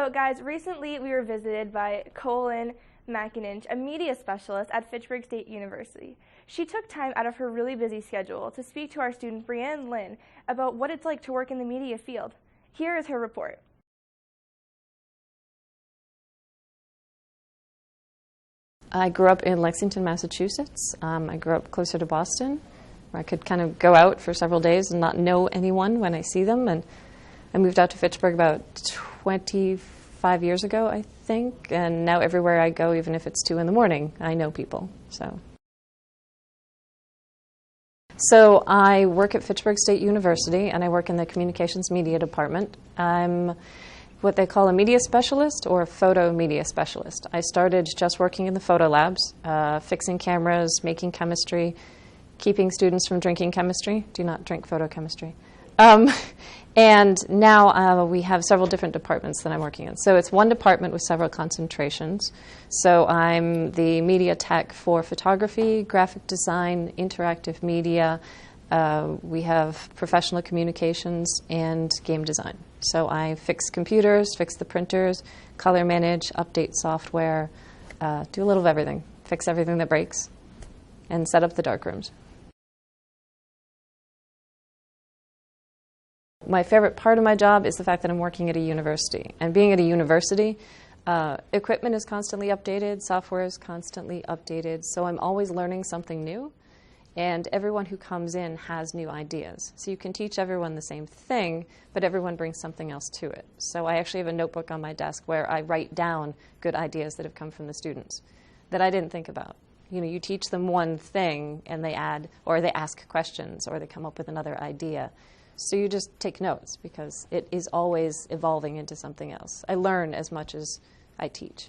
So guys, recently we were visited by Coelynn McIninch, a media specialist at Fitchburg State University. She took time out of her really busy schedule to speak to our student Brianne Lynn about what it's like to work in the media field. Here is her report. I grew up in Lexington, Massachusetts. I grew up closer to Boston, where I could kind of go out for several days and not know anyone when I see them. And I moved out to Fitchburg about 25 years ago, I think, and now everywhere I go, even if it's 2 in the morning, I know people. So I work at Fitchburg State University, and I work in the communications media department. I'm what they call a media specialist or a photo media specialist. I started just working in the photo labs, fixing cameras, making chemistry, keeping students from drinking chemistry. Do not drink photochemistry. And now we have several different departments that I'm working in. So it's one department with several concentrations. So I'm the media tech for photography, graphic design, interactive media. We have professional communications and game design. So I fix computers, fix the printers, color manage, update software, do a little of everything, fix everything that breaks, and set up the darkrooms. My favorite part of my job is the fact that I'm working at a university. And being at a university, equipment is constantly updated, software is constantly updated, so I'm always learning something new. And everyone who comes in has new ideas. So you can teach everyone the same thing, but everyone brings something else to it. So I actually have a notebook on my desk where I write down good ideas that have come from the students that I didn't think about. You know, you teach them one thing and they add, or they ask questions, or they come up with another idea. So you just take notes because it is always evolving into something else. I learn as much as I teach.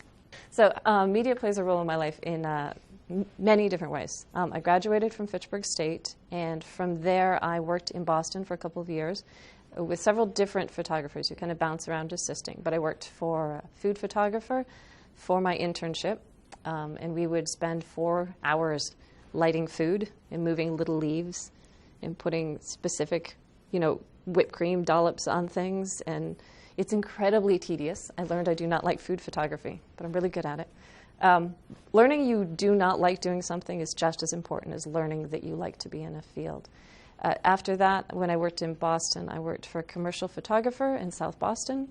So media plays a role in my life in many different ways. I graduated from Fitchburg State, and from there I worked in Boston for a couple of years with several different photographers who kind of bounce around assisting. But I worked for a food photographer for my internship, and we would spend 4 hours lighting food and moving little leaves and putting specific, whipped cream dollops on things, and it's incredibly tedious. I learned I do not like food photography, but I'm really good at it. Learning you do not like doing something is just as important as learning that you like to be in a field. After that, when I worked in Boston, I worked for a commercial photographer in South Boston.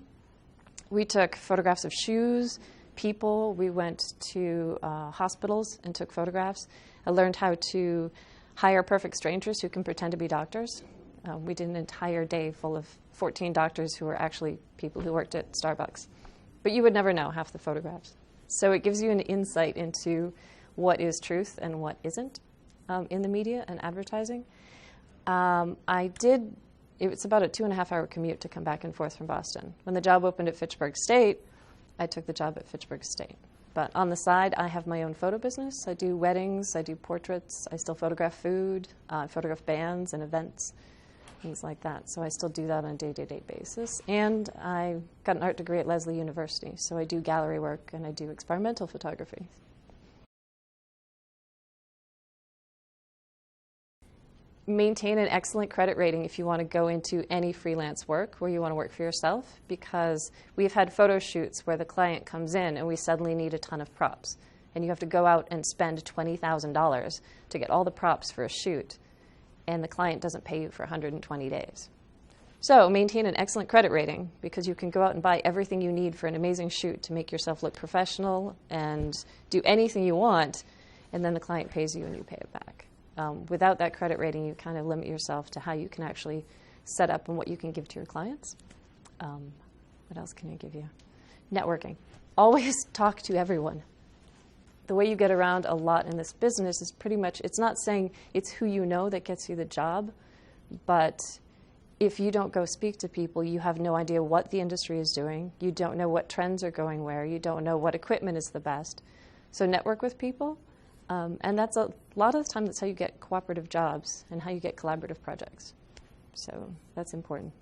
We took photographs of shoes, people. We went to hospitals and took photographs. I learned how to hire perfect strangers who can pretend to be doctors. We did an entire day full of 14 doctors who were actually people who worked at Starbucks. But you would never know half the photographs. So it gives you an insight into what is truth and what isn't in the media and advertising. It was about a 2.5-hour commute to come back and forth from Boston. When the job opened at Fitchburg State, I took the job at Fitchburg State. But on the side, I have my own photo business. I do weddings, I do portraits, I still photograph food, photograph bands and events, things like that. So I still do that on a day-to-day basis. And I got an art degree at Lesley University, so I do gallery work and I do experimental photography. Maintain an excellent credit rating if you want to go into any freelance work where you want to work for yourself, because we've had photo shoots where the client comes in and we suddenly need a ton of props. And you have to go out and spend $20,000 to get all the props for a shoot, and the client doesn't pay you for 120 days. So maintain an excellent credit rating, because you can go out and buy everything you need for an amazing shoot to make yourself look professional and do anything you want, and then the client pays you and you pay it back. Without that credit rating, you kind of limit yourself to how you can actually set up and what you can give to your clients. What else can I give you? Networking. Always talk to everyone. The way you get around a lot in this business is pretty much, it's not saying it's who you know that gets you the job, but if you don't go speak to people, you have no idea what the industry is doing. You don't know what trends are going where. You don't know what equipment is the best. So network with people, and that's a lot of the time that's how you get cooperative jobs and how you get collaborative projects. So that's important.